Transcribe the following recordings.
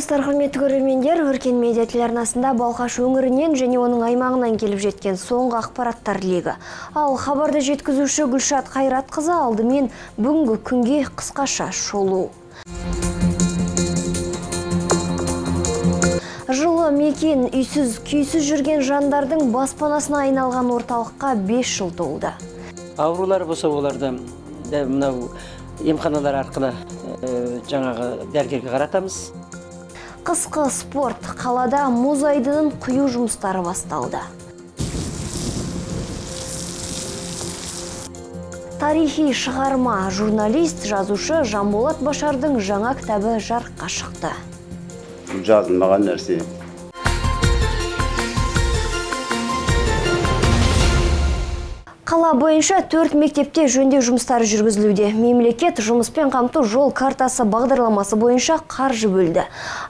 Армысыздар, құрметті көрермендер, Өркен медиа телеарнасында Балқаш өңірінен және оның аймағынан келіп жеткен соңғы ақпараттар легі. Ал хабарды жеткізуші Гүлшат Қайратқызы алдымен бүгінгі күнге қысқаша шолу. Жылы мекен үйсіз, күйсіз жүрген жандардың баспанасына айналған орталыққа 5 жыл толды. Аурулар болса оларды мынау емханалар арқылы жаңағы дәрігерге қаратамыз. Қысқы спорт, қалада мұз айдынын құю жұмыстары басталды. Тарихи шығарма, журналист, жазушы Жанболат Башардың жаңа кітабы жарыққа шықты. Жазылмаған нәрсе. Қала бойынша 4 мектепте жөндеу жұмыстары жүргізілуде. Мемлекет жұмыспен қамту жол картасы бағдарламасы бойынша қаржы бөлді.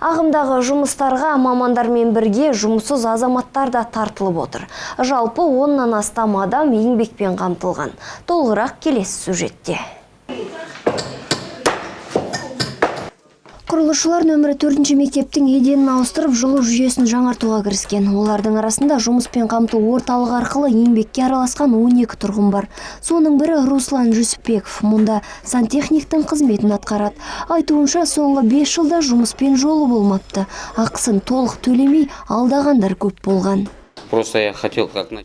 Ағымдағы жұмыстарға мамандармен бірге жұмыссыз азаматтар да тартылып отыр. Жалпы 10-нан астам адам еңбекпен қамтылған. Толығырақ келесі сюжетте. Құрылысшылар нөмірі 4-ші мектептің еденін ауыстырып, жылу жүйесін жаңартуға кіріскен. Олардың арасында жұмыспен қамту орталығы арқылы еңбекке араласқан 12 тұрғын бар. Соның бірі Руслан Жүсіпбеков. Мұнда сантехниктің қызметін атқарады. Айтуынша, соңғы 5 жылда жұмыспен жолы болмапты. Ақысын толық төлемей алдағандар көп болған.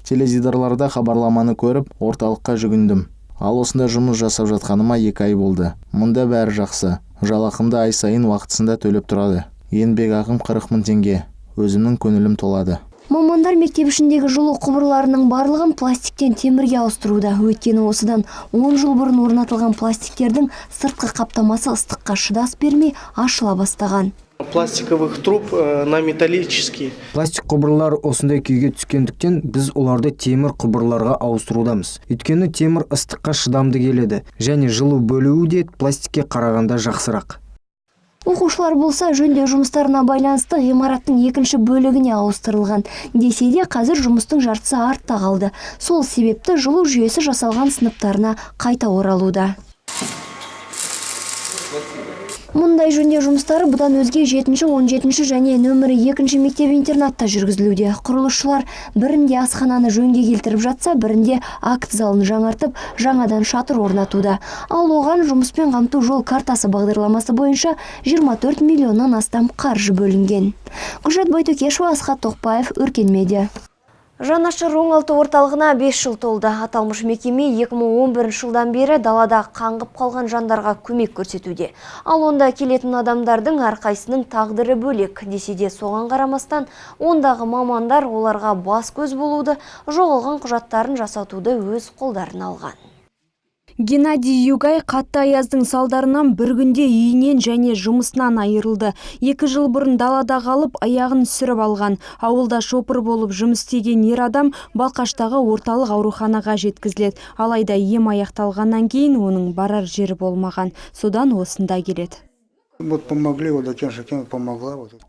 Теледидарларда хабарламаны көріп, орталыққа жүгіндім. Ал осында жұмыс жасап жатқаныма 2 ай болды. Мұнда бәрі жақсы. Жалақымды ай сайын уақытысында төлеп тұрады. Еңбекақым 40 000 теңге. Өзімнің көңілім толады. Мамандар мектеп ішіндегі жылу құбырларының барлығын пластиктен темірге ауыстыруда. Өйткені осыдан 10 жыл бұрын орнатылған пластиктердің сыртқы қаптамасы ыстыққа шыдас бермей ашыла бастаған. Пластиковых труб на металлические. Пластик құбырлар осындай күйге түскендіктен біз оларды темір құбырларға ауыстырудамыз. Өйткені темір ыстыққа шыдамды келеді, және жылу бөлуі де пластикке қарағанда жақсырақ. Оқушылар болса жөндеу жұмыстарына байланысты ғимараттың 2-ші бөлігіне ауыстырылған. Десе де қазір жұмыстың жартысы артта қалды. Сол себепті жылу жүйесі жасалған сыныптарына қайта оралуда. Мұндай жөндеу жұмыстары бұдан өзге 7-ші, 17-ші және нөмірі 2-ші мектеп-интернатта жүргізілуде. Құрылысшылар бірінде асхананы жөнге келтіріп жатса, бірінде акт залын жаңартып, жаңадан шатыр орнатуда. Ал оған жұмыспен қамту жол картасы бағдарламасы бойынша 24 миллионнан астам қаржы бөлінген. Гүлшат Байтөкешова, Асхат Тоқпаев, Өркен медиа. Жанашыр оңалту орталығына 5 жыл толды. Аталмыш мекеме 2011 жылдан бері далада қаңғып қалған жандарға көмек көрсетуде. Ал онда келетін адамдардың әрқайсының тағдыры бөлек. Десе де соған қарамастан, ондағы мамандар оларға бас көз болуды, жоғалған құжаттарын жасатуды өз қолдарына алған. Геннадий Югай қатты аяздың салдарынан бір күнде үйінен және жұмысынан айырылды. 2 жыл бұрын далада қалып, аяғын сүріп алған. Ауылда шопыр болып жұмыс істеген ер адам Балқаштағы орталық ауруханаға жеткізіледі. Алайда ем аяқталғаннан кейін оның барар жері болмаған. Содан осында келеді.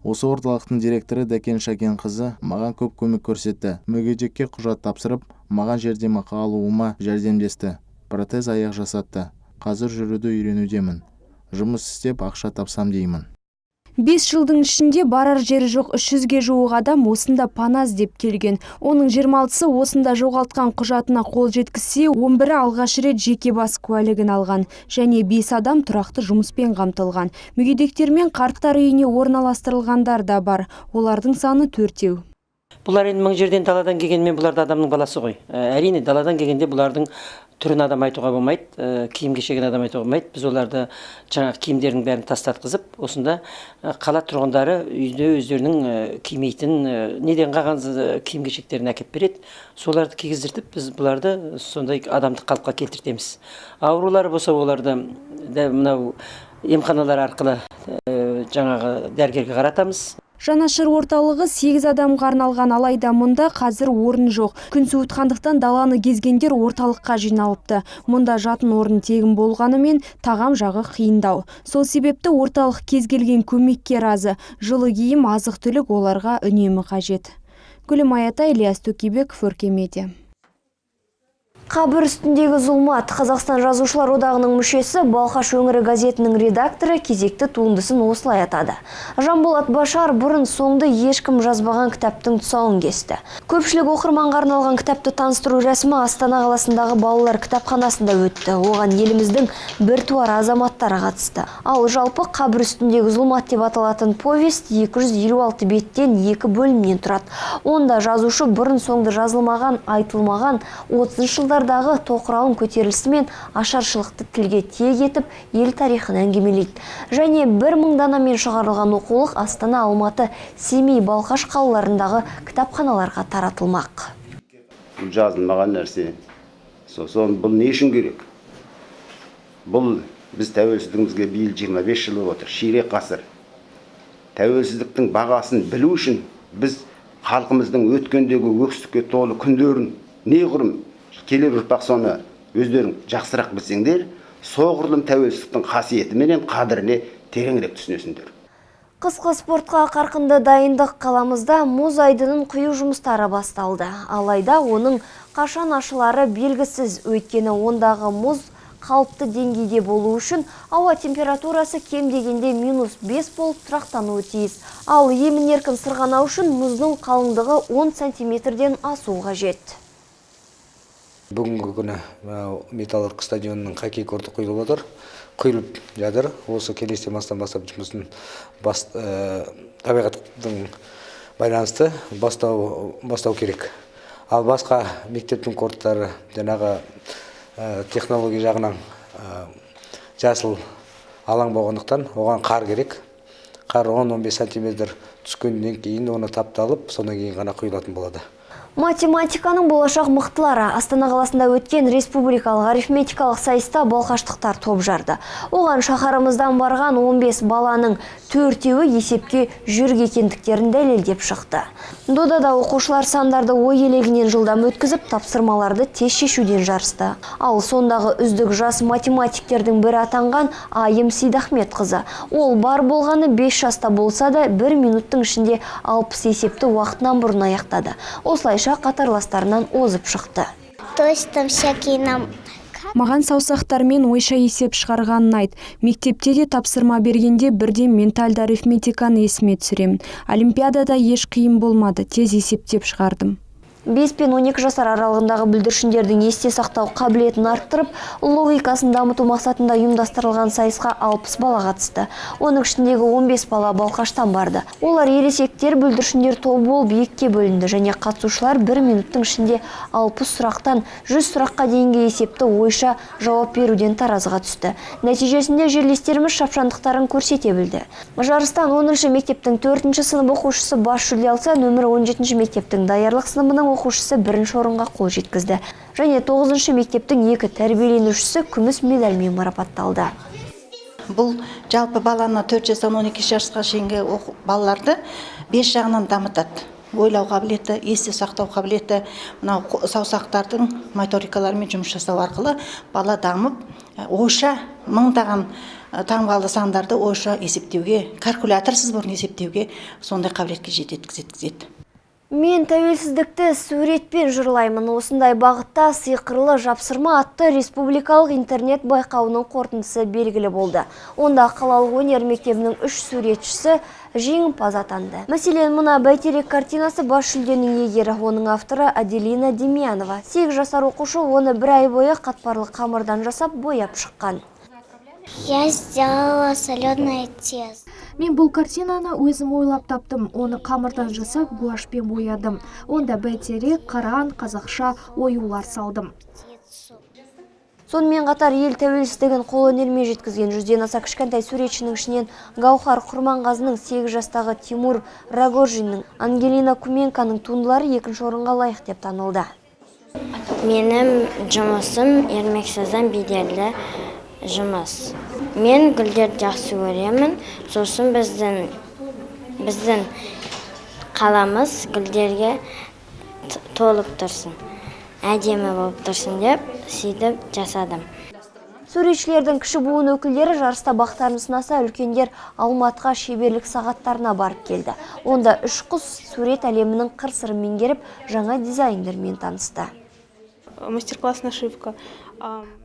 Осы орталықтың директоры Дәкен Шакен қызы маған көп көмек көрсетті. Мүгедекке құжат тапсырып, маған жәрдемақы алуыма жәрдемдесті. Протез аяқ жасатты. Қазір жүруді үйренудемін. Жұмыс істеп ақша тапсам деймін. 5 жылдың ішінде барар жері жоқ 300-ге жуық адам осында пана іздеп келген. Оның 26-сы осында жоғалтқан құжатына қол жеткізсе, 11-і алғаш рет жеке бас куәлігін алған. Және 5 адам тұрақты жұмыспен қамтылған. Мүгедектер мен қарттар үйіне орналастырылғандар да бар. Олардың саны 4-еу. Бұлар енді мың жерден даладан келгенмен бұлар да адамның баласы ғой. Әрине даладан келгенде бұлардың түрін адам айтуға болмайды, киім кешегін адам айтуға болмайды. Біз оларды жаңағы киімдердің бәрін тастатқызып, осында қала тұрғындары үйде өздерінің кимейтін, неден қалған киім кешектерін әкеп береді. Соларды кигіздіртіп, біз бұларды сондай адамдық қалыпқа келтіртеміз. Аурулар болса оларды мынау емханалар арқылы жаңағы дәрігерге қаратамыз. Жанашыр орталығы 8 адамға арналған, алайда мұнда қазір орын жоқ. Күн суытқандықтан даланы кезгендер орталыққа жиналыпты. Мұнда жатын орын тегін болғанымен тағам жағы қиындау. Сол себепті орталық кез келген көмекке разы. Жылы киім, азық-түлік оларға үнемі қажет. Гүлім Аята, Ильяс Тукибеков, Өркен медиа. Қабір үстіндегі зұлмат. Қазақстан жазушылар одағының мүшесі, Балқаш өңірі газетінің редакторы кезекті туындысын осылай атады. Жанболат Башар бұрын соңды ешкім жазбаған кітаптың тұсауын кесті. Көпшілік оқырманға арналған кітапты таныстыру рәсімі Астана қаласындағы балалар кітапханасында өтті. Оған еліміздің біртуар азаматтары қатысты. Ал жалпы Қабір үстіндегі зұлмат деп аталатын повест 256 беттен 2 бөлімнен тұрады. Онда жазушы бұрын соңды жазылмаған, айтылмаған 30 жылдардағы тоқырауын көтерілісі мен ашаршылықты тілге тиек етіп, ел тарихын әңгімелейді. Және 1000 данамен шығарылған оқулық Астана, Алматы, Семей, Балқаш қалаларындағы кітапханаларға таратылмақ. Бұл жазылмаған нәрсе. Сосын бұл не үшін керек? Бұл біз тәуелсіздігімізге биыл 25 жыл болып отыр, ширек ғасыр. Тәуелсіздіктің бағасын білу үшін біз халқымыздың өткендегі өксікке толы күндерін неғұрлым келер ұрпақ соны өздерің жақсырақ білсеңдер, соғұрлым тәуелсіздіктің қасиеті менен қадіріне тереңірек түсінесіңдер. Қысқы спортқа қарқынды дайындық қаламызда мұз айдынын құю жұмыстары басталды. Алайда оның қашан ашылары белгісіз, өйткені ондағы мұз қалыпты деңгейде болу үшін ауа температурасы кем дегенде -5 болып тұрақтануы тиіс. Ал емін-еркін сырғанау үшін мұздың қалыңдығы 10 сантиметрден асуы қажет. Бүгінгі күні Металлург стадионының хоккей корты құйылып отыр. Құйылып жатыр. Осы келесі демастан бастап жұмысын табиғаттың байланысты бастау керек. Ал басқа мектептің корттары жаңағы технология жағынан жасыл алаң болғандықтан оған қар керек. Қар 10-15 сантиметр түскеннен кейін оны тапталып, содан кейін ғана құйылатын болады. Математиканың болашақ мықтылары Астана қаласында өткен республикалық арифметикалық сайыста балқаштықтар топ жарды. Оған шаһарымыздан барған 15 баланың 4-еуі есепке жүрг екендіктерін дәлелдеп шықты. Додада оқушылар сандарды ой елегінен жылдам өткізіп, тапсырмаларды тез шешуден жарысты. Ал сондағы үздік жас математиктердің бірі атанған Айым Сейдахмет қызы. Ол бар болғаны 5 жаста болса да 1 минуттың ішінде 60 есепті уақытынан бұрын аяқтады. Осылайша қатарластарынан озып шықты. То есть там всякие нам... Маған саусақтармен ойша есеп шығарғанын айт. Мектепте де тапсырма бергенде бірден ментальды арифметиканы есіме түсіремін. Олимпиадада еш қиын болмады, тез есептеп шығардым. 5 пен 12 жасар аралығындағы бүлдіршіндердің есте сақтау қабілетін арттырып, логикасын дамыту мақсатында ұйымдастырылған сайысқа 60 бала қатысты. Оның ішіндегі 15 бала Балқаштан барды. Олар ересектер бүлдіршіндер тобы болып екіге бөлінді және қатысушылар 1 минуттың ішінде 60 сұрақтан 100 сұраққа дейінгі есепті ойша жауап беруден таразыға түсті. Нәтижесінде жерлестеріміз шапшаңдықтарын көрсете білді. Жарыстан 10-ші мектептің 4-ші сынып оқушысы бас жүлде алса, нөмірі 17-ші мектептің даярлық сыныбының оқушысы 1-ші орынға қол жеткізді. Және 9-ші мектептің 2 тәрбиеленушісі күміс медальмен марапатталды. Бұл жалпы баланы 4 жастан 12 жасқа шейінгі балаларды 5 жағынан дамытады. Ойлау қабілеті, есте сақтау қабілеті, мынау саусақтардың моторикаларымен жұмыс жасау арқылы бала дамып, ойша мыңдаған таңбалы сандарды ойша есептеуге, калькуляторсыз бұрын есептеуге сондай қабілетке жеткізеді. Мен тәуелсіздікті суретпен жырлаймын. Осындай бағытта сиқырлы жапсырма атты республикалық интернет байқауының қорытындысы белгілі болды. Онда қалалық өнер мектебінің 3 суретшісі жеңімпаз атанды. Мәселен, мына бәйтерек картинасы бас жүлденің иегері, оның авторы Аделина Демьянова. 8 жасар оқушы оны 1 ай бойы қатпарлы қамырдан жасап бояп шыққан. Я сделала соленое тесто. Мен бұл картинаны өзім ойлап таптым. Оны қамырдан жасап гуашпен боядым. Онда бәйтерек, Қаран, қазақша оюлар салдым. Сонымен қатар ел тәуелсіздігін қолөнермен жеткізген 100-ден аса кішкентай суретшінің ішінен Гаухар Құрманғазының, 8 жастағы Тимур Рагожиннің, Ангелина Куменканың туындылары 2-ші орынға лайық деп танылды. Менің жұмысым ермексіздің беделді жұмыс. Мен гүлдерді жақсы көремін. Сосын біздің қаламыз гүлдерге толып тұрсын, әдемі болып тұрсын деп сөйтіп жасадым. Суретшілердің кіші буын өкілдері жарыста бақтарын сынаса, үлкендер Алматыға шеберлік сағаттарына барып келді. Онда 3 қыз сурет әлемінің қыр-сырын меңгеріп, жаңа дизайнермен танысты. мастер-класс нашивка.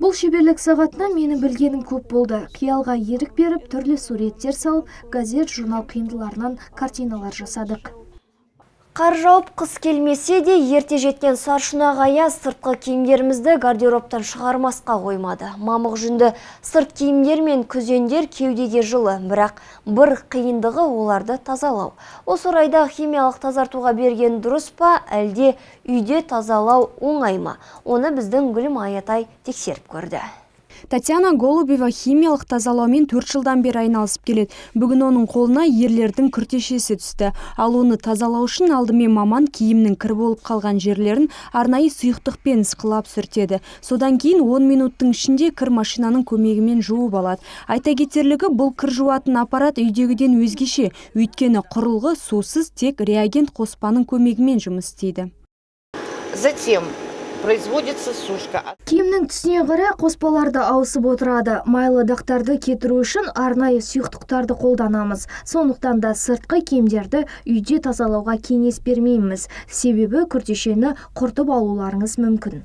Бұл шеберлік сағатына мені білгенім көп болды. Қиялға ерік беріп, түрлі суреттер салып, газет, журнал қиындыларынан картиналар жасадық. Қар жауып қыс келмесе де ерте жеткен саршұнақ аяз сыртқы киімдерімізді гардероптан шығармасқа қоймады. Мамық жүнді сырт киімдер мен күзендер кеудеге жылы, бірақ бір қиындығы оларды тазалау. Осы орайда химиялық тазартуға берген дұрыс па, әлде үйде тазалау оңай ма? Оны біздің Гүлім Аятай тексеріп көрді. Татьяна Голубева химиялық тазалаумен 4 жылдан бері айналысып келеді. Бүгін оның қолына ерлердің күртешесі түсті. Ал оны тазалау үшін алдымен маман киімнің кір болып қалған жерлерін арнайы сұйықтықпен ысқылап сүртеді. Содан кейін 10 минуттың ішінде кір машинаның көмегімен жуып алады. Айта кетерлігі, бұл кір жуатын аппарат үйдегіден өзгеше, өйткені құрылғы сусыз, тек реагент қоспаның көмегімен жұмыс істейді. Затем производится сушка. Киімнің түсіне қарай қоспаларды ауысып отырады. Майлы дақтарды кетіру үшін арнайы сұйықтықтарды қолданамыз. Сондықтан да сыртқы киімдерді үйде тазалауға кеңес бермейміз. Себебі күртешені құртып алуларыңыз мүмкін.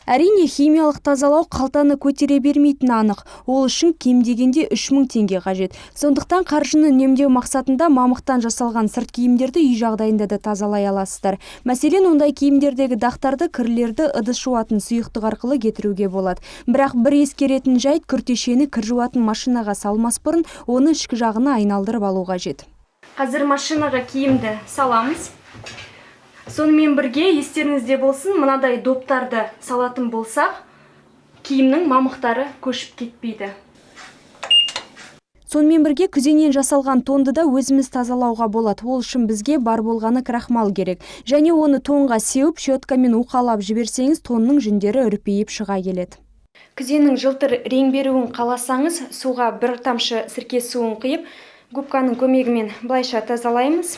Әрине, химиялық тазалау қалтаны көтере бермейтіні анық. Ол үшін кем дегенде 3000 теңге қажет. Сондықтан қаржыны үнемдеу мақсатында мамықтан жасалған сырт киімдерді үй жағдайында да тазалай аласыздар. Мәселен, ондай киімдердегі дақтарды, кірлерді ыдыс жуатын сұйықтық арқылы кетіруге болады. Бірақ бір ескеретін жайт, күртешені кір жуатын машинаға салмас бұрын оны ішкі жағына айналдырып алу қажет. Қазір машинаға киімді саламыз. Сонымен бірге естеріңізде болсын, мынадай доптарды салатын болсақ, киімнің мамықтары көшіп кетпейді. Сонымен бірге күзеннен жасалған тонды да өзіміз тазалауға болады. Ол үшін бізге бар болғаны крахмал керек. Және оны тонға сеуіп, щеткамен уқалап жіберсеңіз, тонның жүндері үрпейіп шыға келеді. Күзеннің жылтыр рең беруін қаласаңыз, суға бір тамшы сірке суын құйып, губканың көмегімен былайша тазалаймыз.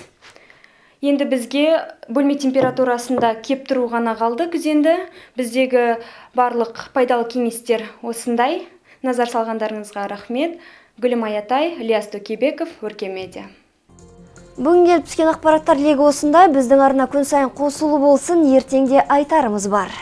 Енді бізге бөлме температурасында кеп тұру ғана қалды күзенді. Біздегі барлық пайдалы кеңестер осындай. Назар салғандарыңызға рахмет. Гүлім Аятай, Ілияс Төкебеков, Өркен Медиа. Бүгін келіп түскен ақпараттар легі осындай. Біздің арна күн сайын қосулы болсын, ертеңде айтарымыз бар.